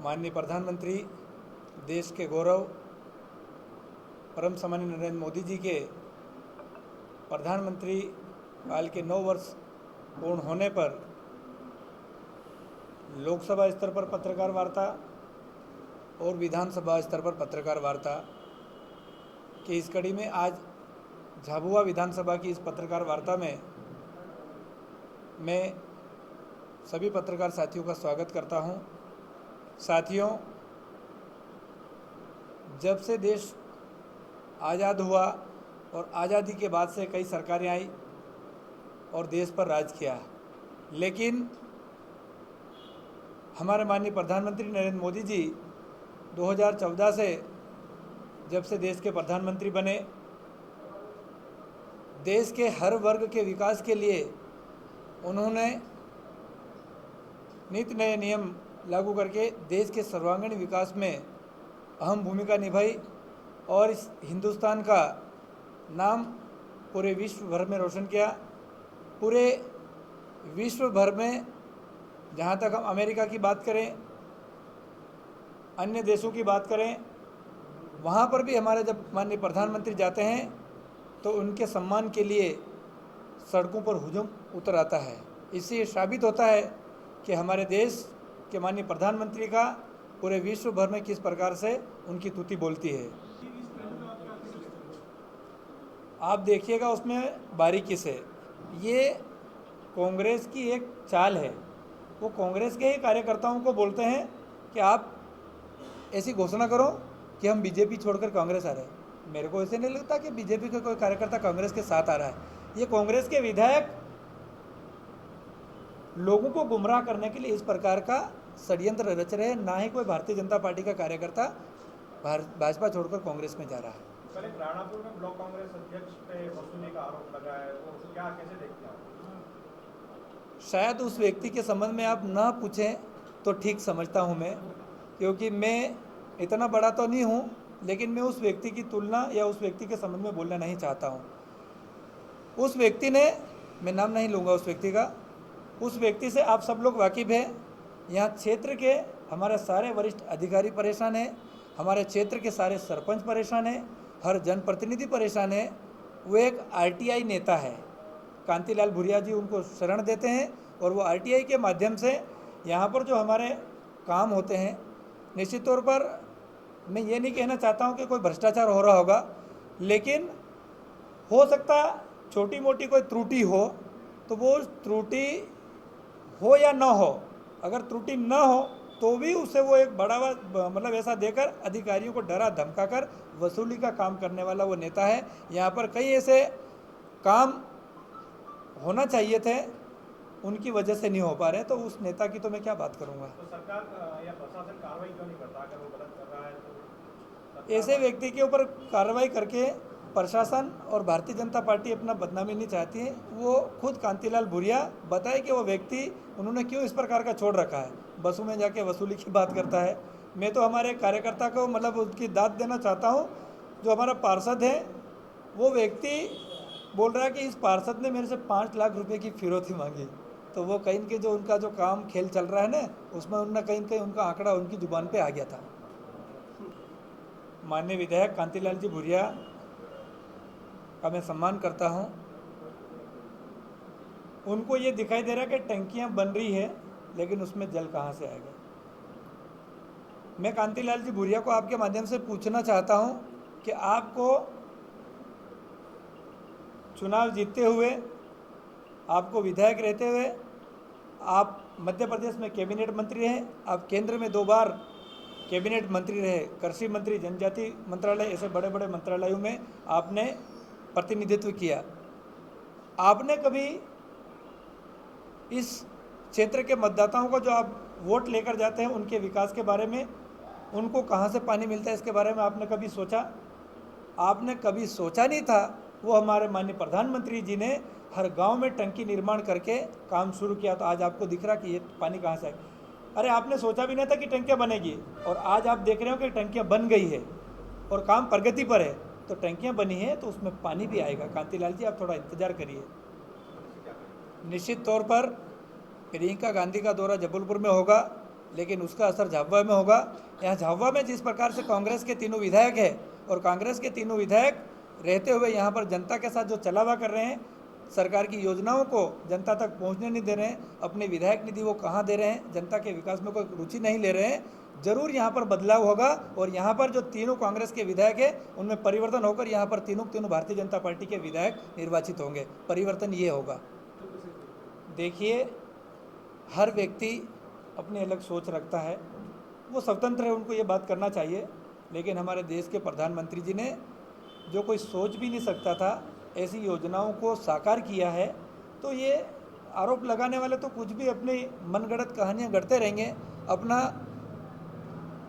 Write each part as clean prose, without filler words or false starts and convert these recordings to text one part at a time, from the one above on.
माननीय प्रधानमंत्री, देश के गौरव, परम सम्मानीय नरेंद्र मोदी जी के प्रधानमंत्री काल के 9 वर्ष पूर्ण होने पर लोकसभा स्तर पर पत्रकार वार्ता और विधानसभा स्तर पर पत्रकार वार्ता की इस कड़ी में आज झाबुआ विधानसभा की इस पत्रकार वार्ता में मैं सभी पत्रकार साथियों का स्वागत करता हूं। साथियों, जब से देश आज़ाद हुआ और आज़ादी के बाद से कई सरकारें आई और देश पर राज किया, लेकिन हमारे माननीय प्रधानमंत्री नरेंद्र मोदी जी 2014 से जब से देश के प्रधानमंत्री बने, देश के हर वर्ग के विकास के लिए उन्होंने नित नए नियम लागू करके देश के सर्वांगीण विकास में अहम भूमिका निभाई और इस हिंदुस्तान का नाम पूरे विश्व भर में रोशन किया। पूरे विश्व भर में, जहाँ तक हम अमेरिका की बात करें, अन्य देशों की बात करें, वहाँ पर भी हमारे जब माननीय प्रधानमंत्री जाते हैं तो उनके सम्मान के लिए सड़कों पर हुजूम उतर आता है। इससे ये साबित होता है कि हमारे देश के माननीय प्रधानमंत्री का पूरे विश्व भर में किस प्रकार से उनकी स्तुति बोलती है। आप देखिएगा उसमें बारीकी से, ये कांग्रेस की एक चाल है। वो कांग्रेस के ही कार्यकर्ताओं को बोलते हैं कि आप ऐसी घोषणा करो कि हम बीजेपी छोड़कर कांग्रेस आ रहे हैं। मेरे को ऐसे नहीं लगता कि बीजेपी का कोई कार्यकर्ता कांग्रेस के साथ आ रहा है। ये कांग्रेस के विधायक लोगों को गुमराह करने के लिए इस प्रकार का षड्यंत्र रच रहे हैं। ना ही कोई भारतीय जनता पार्टी का कार्यकर्ता भाजपा छोड़कर कांग्रेस में जा रहा है। कल एक राणापुर में ब्लॉक कांग्रेस अध्यक्ष पे वसूली का आरोप लगा है, वो क्या कैसे देखते हैं? शायद उस व्यक्ति के संबंध में आप ना पूछें तो ठीक समझता हूं मैं, क्योंकि मैं इतना बड़ा तो नहीं हूं, लेकिन मैं उस व्यक्ति की तुलना या उस व्यक्ति के संबंध में बोलना नहीं चाहता हूं। उस व्यक्ति ने, मैं नाम नहीं लूँगा उस व्यक्ति का, उस व्यक्ति से आप सब लोग वाकिफ़ हैं। यहाँ क्षेत्र के हमारे सारे वरिष्ठ अधिकारी परेशान हैं, हमारे क्षेत्र के सारे सरपंच परेशान हैं, हर जनप्रतिनिधि परेशान है। वो एक आरटीआई नेता है, कांतिलाल भूरिया जी उनको शरण देते हैं और वो आरटीआई के माध्यम से यहाँ पर जो हमारे काम होते हैं, निश्चित तौर पर मैं ये नहीं कहना चाहता हूँ कि कोई भ्रष्टाचार हो रहा होगा, लेकिन हो सकता छोटी मोटी कोई त्रुटि हो, तो वो त्रुटि हो या ना हो, अगर त्रुटि ना हो तो भी उसे वो एक बढ़ावा मतलब ऐसा देकर अधिकारियों को डरा धमका कर वसूली का काम करने वाला वो नेता है। यहाँ पर कई ऐसे काम होना चाहिए थे, उनकी वजह से नहीं हो पा रहे, तो उस नेता की तो मैं क्या बात करूँगा। तो सरकार या प्रशासन कार्रवाई क्यों नहीं करता? अगर वो गलत कर रहा है तो ऐसे व्यक्ति के ऊपर कार्रवाई करके प्रशासन और भारतीय जनता पार्टी अपना बदनामी नहीं चाहती है। वो खुद कांतिलाल भूरिया बताए कि वो व्यक्ति उन्होंने क्यों इस प्रकार का छोड़ रखा है, बसों में जाके वसूली की बात करता है। मैं तो हमारे कार्यकर्ता को मतलब उसकी दाद देना चाहता हूँ। जो हमारा पार्षद है, वो व्यक्ति बोल रहा है कि इस पार्षद ने मेरे से 5 लाख रुपए की फिरौती मांगी, तो वो कहीं के जो उनका जो काम खेल चल रहा है ना, उसमें उन्होंने कहीं उनका आंकड़ा उनकी जुबान पे आ गया था। माननीय विधायक कांतिलाल जी भूरिया का मैं सम्मान करता हूं। उनको ये दिखाई दे रहा है कि टंकियां बन रही है, लेकिन उसमें जल कहां से आएगा। मैं कांतिलाल जी भूरिया को आपके माध्यम से पूछना चाहता हूं कि आपको चुनाव जीतते हुए, आपको विधायक रहते हुए, आप मध्य प्रदेश में कैबिनेट मंत्री रहे, आप केंद्र में 2 बार कैबिनेट मंत्री रहे, कृषि मंत्री, जनजाति मंत्रालय, ऐसे बड़े बड़े मंत्रालयों में आपने प्रतिनिधित्व किया। आपने कभी इस क्षेत्र के मतदाताओं को जो आप वोट लेकर जाते हैं, उनके विकास के बारे में, उनको कहाँ से पानी मिलता है, इसके बारे में आपने कभी सोचा? आपने कभी सोचा नहीं था। वो हमारे माननीय प्रधानमंत्री जी ने हर गांव में टंकी निर्माण करके काम शुरू किया, तो आज आपको दिख रहा कि ये पानी कहाँ से आएगा। अरे आपने सोचा भी नहीं था कि टंकियाँ बनेगी, और आज आप देख रहे हो कि टंकियाँ बन गई है और काम प्रगति पर है। तो टंकियाँ बनी है तो उसमें पानी भी आएगा। कांतिलाल जी, आप थोड़ा इंतजार करिए। निश्चित तौर पर प्रियंका गांधी का दौरा जबलपुर में होगा, लेकिन उसका असर झाबुआ में होगा। यहाँ झाबुआ में जिस प्रकार से कांग्रेस के तीनों विधायक है और कांग्रेस के तीनों विधायक रहते हुए यहाँ पर जनता के साथ जो चलावा कर रहे हैं, सरकार की योजनाओं को जनता तक पहुँचने नहीं दे रहे हैं, अपनी विधायक निधि वो कहाँ दे रहे हैं, जनता के विकास में कोई रुचि नहीं ले रहे हैं, जरूर यहाँ पर बदलाव होगा। और यहाँ पर जो तीनों कांग्रेस के विधायक हैं उनमें परिवर्तन होकर यहाँ पर तीनों भारतीय जनता पार्टी के विधायक निर्वाचित होंगे। परिवर्तन ये होगा। देखिए, हर व्यक्ति अपनी अलग सोच रखता है, वो स्वतंत्र है, उनको ये बात करना चाहिए। लेकिन हमारे देश के प्रधानमंत्री जी ने जो कोई सोच भी नहीं सकता था ऐसी योजनाओं को साकार किया है, तो ये आरोप लगाने वाले तो कुछ भी अपनी मनगढ़ंत कहानियाँ गढ़ते रहेंगे, अपना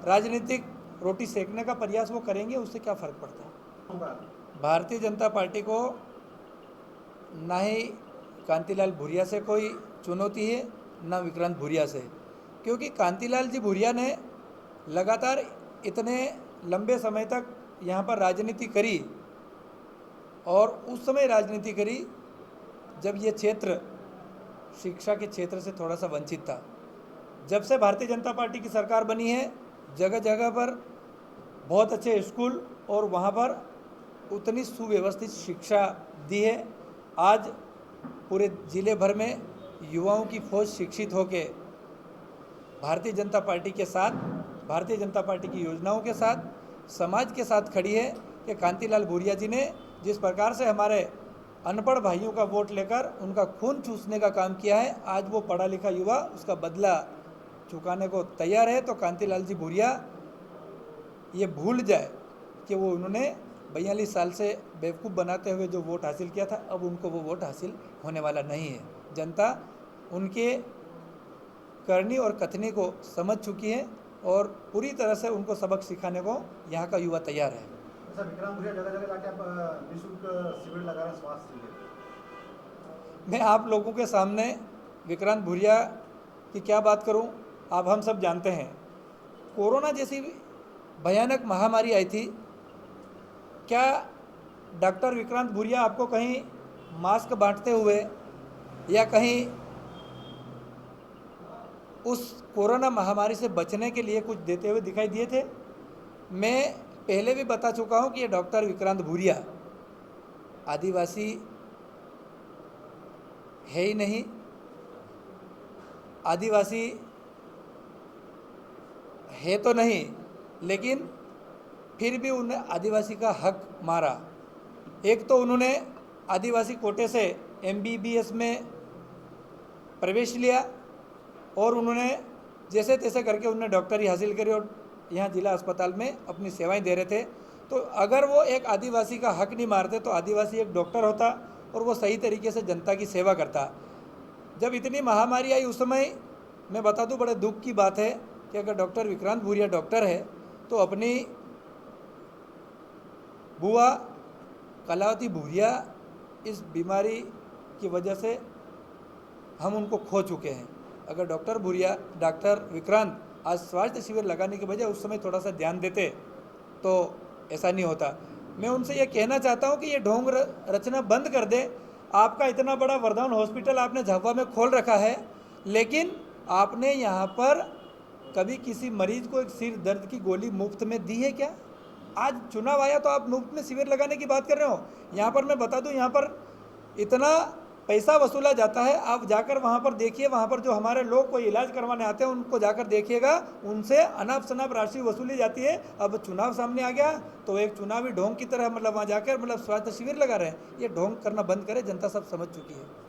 राजनीतिक रोटी सेकने का प्रयास वो करेंगे, उससे क्या फ़र्क पड़ता है। भारतीय जनता पार्टी को ना ही कांतिलाल भूरिया से कोई चुनौती है, ना विक्रांत भूरिया से, क्योंकि कांतिलाल जी भूरिया ने लगातार इतने लंबे समय तक यहाँ पर राजनीति करी, और उस समय राजनीति करी जब ये क्षेत्र शिक्षा के क्षेत्र से थोड़ा सा वंचित था। जब से भारतीय जनता पार्टी की सरकार बनी है, जगह जगह पर बहुत अच्छे स्कूल और वहाँ पर उतनी सुव्यवस्थित शिक्षा दी है। आज पूरे ज़िले भर में युवाओं की फौज शिक्षित होकर भारतीय जनता पार्टी के साथ, भारतीय जनता पार्टी की योजनाओं के साथ, समाज के साथ खड़ी है। कि कांतिलाल भूरिया जी ने जिस प्रकार से हमारे अनपढ़ भाइयों का वोट लेकर उनका खून चूसने का काम किया है, आज वो पढ़ा लिखा युवा उसका बदला चुकाने को तैयार है। तो कांतिलाल जी भूरिया ये भूल जाए कि वो उन्होंने 42 साल से बेवकूफ़ बनाते हुए जो वोट हासिल किया था, अब उनको वो वोट हासिल होने वाला नहीं है। जनता उनके करनी और कथनी को समझ चुकी है और पूरी तरह से उनको सबक सिखाने को यहाँ का युवा तैयार है। सर, विक्रांत भूरिया जगह जगह जाके आप निःशुल्क शिविर लगा रहे हैं स्वास्थ्य के लिए। मैं आप लोगों के सामने विक्रांत भूरिया की क्या बात करूं। आप हम सब जानते हैं कोरोना जैसी भयानक महामारी आई थी, क्या डॉक्टर विक्रांत भूरिया आपको कहीं मास्क बांटते हुए या कहीं उस कोरोना महामारी से बचने के लिए कुछ देते हुए दिखाई दिए थे? मैं पहले भी बता चुका हूं कि ये डॉक्टर विक्रांत भूरिया आदिवासी है ही नहीं, आदिवासी है तो नहीं, लेकिन फिर भी उन्हें आदिवासी का हक मारा। एक तो उन्होंने आदिवासी कोटे से MBBS में प्रवेश लिया और उन्होंने जैसे तैसे करके उन्होंने डॉक्टरी हासिल करी और यहाँ जिला अस्पताल में अपनी सेवाएं दे रहे थे। तो अगर वो एक आदिवासी का हक नहीं मारते तो आदिवासी एक डॉक्टर होता और वो सही तरीके से जनता की सेवा करता। जब इतनी महामारी आई उस समय मैं बता दूं, बड़े दुख की बात है कि अगर डॉक्टर विक्रांत भूरिया डॉक्टर है तो अपनी बुआ कलावती भूरिया इस बीमारी की वजह से हम उनको खो चुके हैं। अगर डॉक्टर विक्रांत आज स्वास्थ्य शिविर लगाने के बजाय उस समय थोड़ा सा ध्यान देते तो ऐसा नहीं होता। मैं उनसे ये कहना चाहता हूँ कि ये ढोंग रचना बंद कर दे। आपका इतना बड़ा वरदान हॉस्पिटल आपने झाबुआ में खोल रखा है, लेकिन आपने यहाँ पर कभी किसी मरीज को एक सिर दर्द की गोली मुफ्त में दी है क्या? आज चुनाव आया तो आप मुफ्त में शिविर लगाने की बात कर रहे हो। यहाँ पर मैं बता दूँ, यहाँ पर इतना पैसा वसूला जाता है। आप जाकर वहाँ पर देखिए, वहाँ पर जो हमारे लोग कोई इलाज करवाने आते हैं उनको जाकर देखिएगा, उनसे अनाप शनाप राशि वसूली जाती है। अब चुनाव सामने आ गया तो एक चुनावी ढोंग की तरह वहाँ जाकर स्वास्थ्य शिविर लगा रहे हैं। ये ढोंग करना बंद करें, जनता सब समझ चुकी है।